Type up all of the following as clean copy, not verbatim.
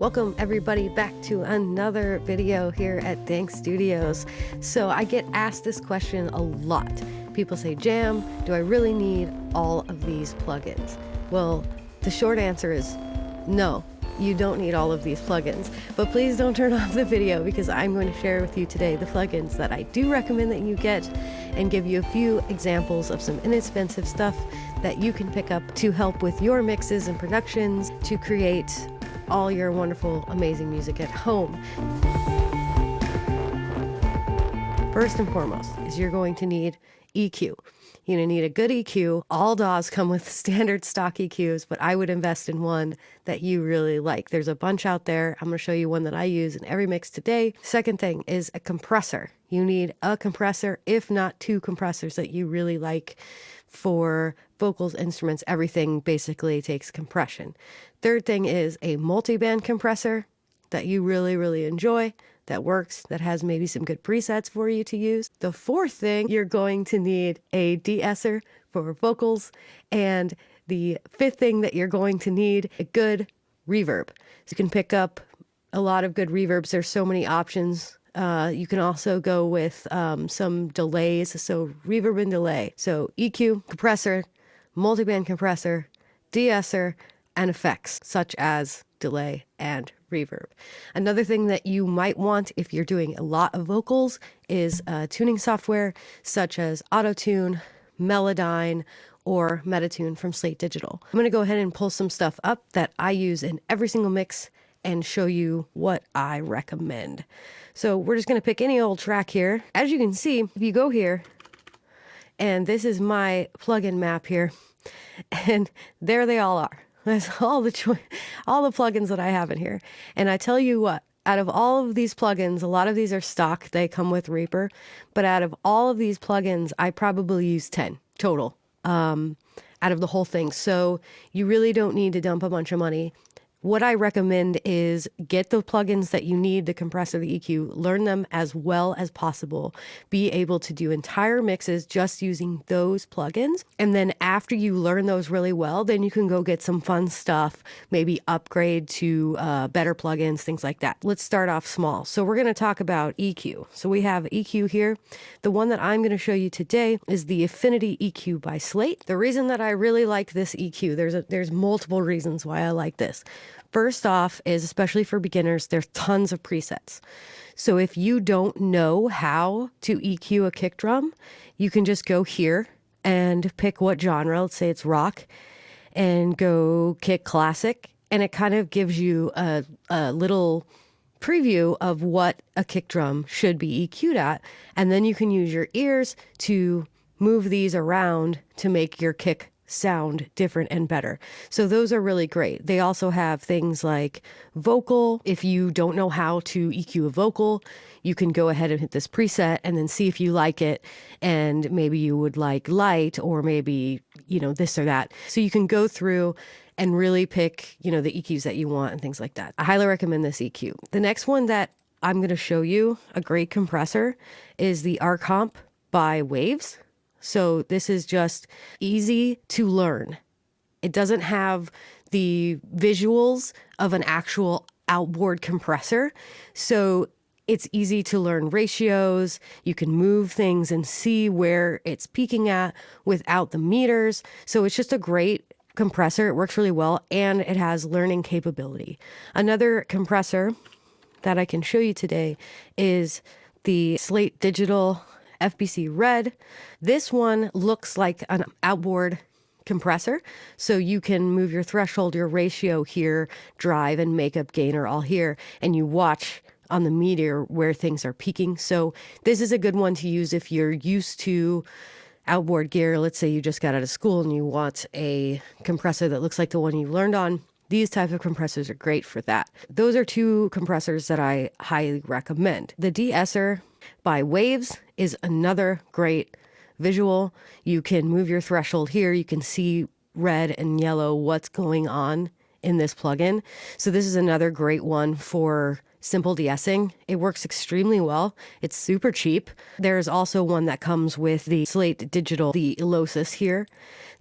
Welcome everybody back to another video here at Dank Studios. So I get asked this question a lot. People say, Jam, do I really need all of these plugins? Well, the short answer is no, you don't need all of these plugins. But please don't turn off the video because I'm going to share with you today the plugins that I do recommend that you get and give you a few examples of some inexpensive stuff that you can pick up to help with your mixes and productions to create all your wonderful, amazing music at home. First and foremost is you're going to need EQ. You're going to need a good EQ. All DAWs come with standard stock EQs, but I would invest in one that you really like. There's a bunch out there. I'm going to show you one that I use in every mix today. Second thing is a compressor. You need a compressor, if not two compressors that you really like for vocals, instruments, everything basically takes compression. Third thing is a multi-band compressor that you really enjoy, that works, that has maybe some good presets for you to use. The fourth thing, you're going to need a de-esser for vocals. And the fifth thing that you're going to need, a good reverb. So you can pick up a lot of good reverbs. There's so many options. You can also go with some delays, so reverb and delay. So EQ, compressor, multiband compressor, de-esser, and effects such as delay and reverb. Another thing that you might want if you're doing a lot of vocals is tuning software such as Auto-Tune, Melodyne, or Metatune from Slate Digital. I'm going to go ahead and pull some stuff up that I use in every single mix and show you what I recommend. So we're just going to pick any old track here. As you can see, if you go here, and this is my plugin map here, and there they all are. That's all the plugins that I have in here. And I tell you what, out of all of these plugins, a lot of these are stock. They come with Reaper. But out of all of these plugins, I probably use 10 total out of the whole thing. So you really don't need to dump a bunch of money. What I recommend is get the plugins that you need, the compressor, the EQ, learn them as well as possible, be able to do entire mixes just using those plugins. And then after you learn those really well, then you can go get some fun stuff, maybe upgrade to better plugins, things like that. Let's start off small. So we're going to talk about EQ. So we have EQ here. The one that I'm going to show you today is the Affinity EQ by Slate. The reason that I really like this EQ, there's multiple reasons why I like this. First off is, especially for beginners, there's tons of presets. So if you don't know how to EQ a kick drum, you can just go here and pick what genre. Let's say it's rock, and go kick classic. And it kind of gives you a little preview of what a kick drum should be EQ'd at. And then you can use your ears to move these around to make your kick sound different and better. So those are really great. They also have things like vocal. If you don't know how to EQ a vocal, you can go ahead and hit this preset and then see if you like it. And maybe you would like light, or maybe, this or that. So you can go through and really pick, the EQs that you want and things like that. I highly recommend this EQ. The next one that I'm going to show you, a great compressor, is the Comp by Waves. So this is just easy to learn. It doesn't have the visuals of an actual outboard compressor. So it's easy to learn ratios. You can move things and see where it's peaking at without the meters. So it's just a great compressor. It works really well, and it has learning capability. Another compressor that I can show you today is the Slate Digital FBC Red. This one looks like an outboard compressor, so you can move your threshold, your ratio here, drive and makeup gainer all here, and you watch on the meter where things are peaking. So this is a good one to use if you're used to outboard gear. Let's say you just got out of school and you want a compressor that looks like the one you learned on. These types of compressors are great for that. Those are two compressors that I highly recommend. The de-esser by Waves is another great visual. You can move your threshold here. You can see red and yellow what's going on in this plugin. So this is another great one for simple de-essing. It works extremely well. It's super cheap. There's also one that comes with the Slate Digital, the Elosis here.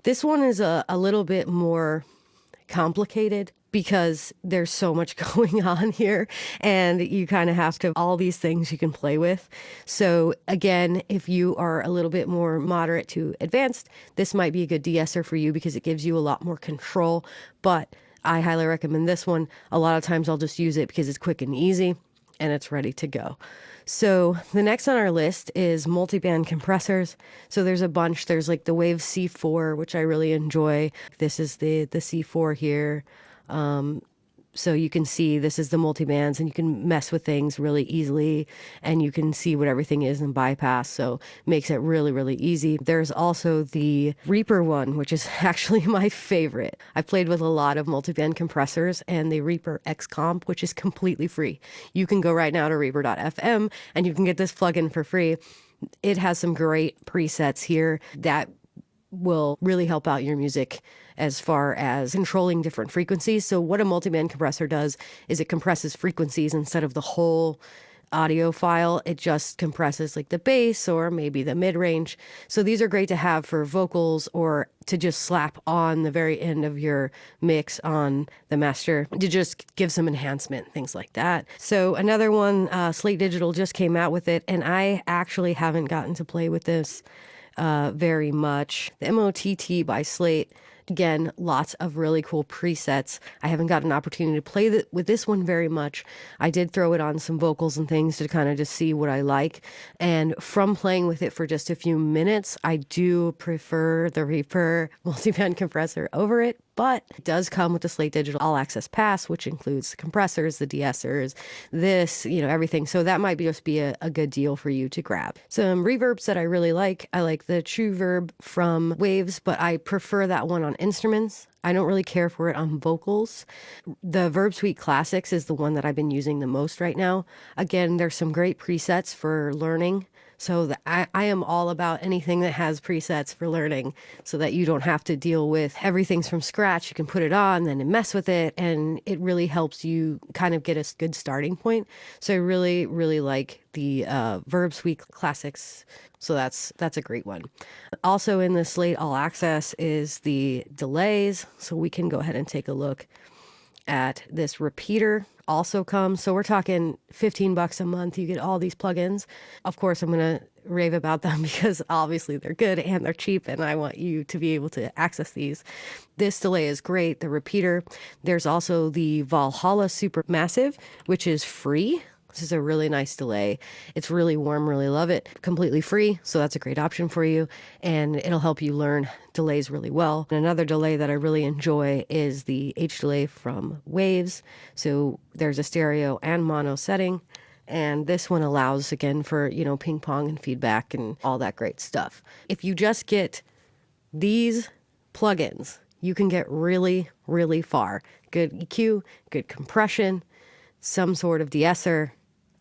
This one is a little bit more complicated because there's so much going on here, and you kind of have to all these things you can play with. So again, if you are a little bit more moderate to advanced, this might be a good de-esser for you because it gives you a lot more control. But I highly recommend this one. A lot of times I'll just use it because it's quick and easy and it's ready to go. So the next on our list is multiband compressors. So there's a bunch. There's like the Wave C4, which I really enjoy. This is the C4 here. So you can see this is the multibands, and you can mess with things really easily, and you can see what everything is in bypass. So it makes it really, really easy. There's also the Reaper one, which is actually my favorite. I've played with a lot of multiband compressors, and the Reaper X Comp, which is completely free. You can go right now to reaper.fm and you can get this plugin for free. It has some great presets here that will really help out your music as far as controlling different frequencies. So what a multiband compressor does is it compresses frequencies instead of the whole audio file. It just compresses like the bass or maybe the mid-range. So these are great to have for vocals or to just slap on the very end of your mix on the master to just give some enhancement, things like that. So another one, Slate Digital just came out with it, and I actually haven't gotten to play with this very much. The MOTT by Slate. Again, lots of really cool presets. I haven't got an opportunity to play with this one very much. I did throw it on some vocals and things to kind of just see what I like. And from playing with it for just a few minutes, I do prefer the Reaper multiband compressor over it. But it does come with the Slate Digital All Access Pass, which includes the compressors, the de-essers, this, everything. So that might just be a good deal for you to grab. Some reverbs that I really like. I like the True Verb from Waves, but I prefer that one on instruments. I don't really care for it on vocals. The Verb Suite Classics is the one that I've been using the most right now. Again, there's some great presets for learning. So I am all about anything that has presets for learning so that you don't have to deal with everything's from scratch. You can put it on, then mess with it, and it really helps you kind of get a good starting point. So I really, really like the Verb Suite Classics. So that's a great one. Also in the Slate All Access is the delays. So we can go ahead and take a look at this repeater. Also comes, so we're talking $15 a month. You get all these plugins. Of course, I'm going to rave about them because obviously they're good and they're cheap, and I want you to be able to access these. This delay is great. The repeater. There's also the Valhalla Supermassive, which is free. This is a really nice delay. It's really warm, really love it. Completely free, so that's a great option for you, and it'll help you learn delays really well. And another delay that I really enjoy is the H delay from Waves. So there's a stereo and mono setting, and this one allows, again, for, ping pong and feedback and all that great stuff. If you just get these plugins, you can get really, really far. Good EQ, good compression, some sort of de-esser,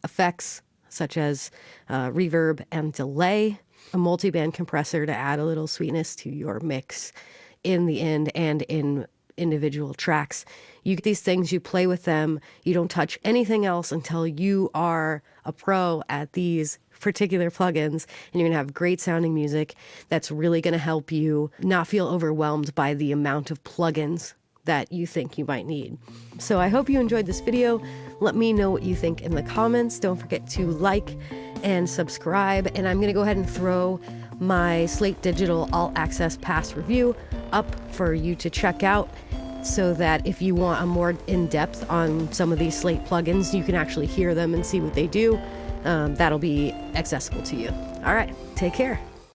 effects such as reverb and delay, a multiband compressor to add a little sweetness to your mix in the end and in individual tracks. You get these things, you play with them, you don't touch anything else until you are a pro at these particular plugins, and you're going to have great sounding music that's really going to help you not feel overwhelmed by the amount of plugins that you think you might need. So I hope you enjoyed this video. Let me know what you think in the comments. Don't forget to like and subscribe. And I'm going to go ahead and throw my Slate Digital All Access Pass review up for you to check out so that if you want a more in-depth on some of these Slate plugins, you can actually hear them and see what they do. That'll be accessible to you. All right, take care.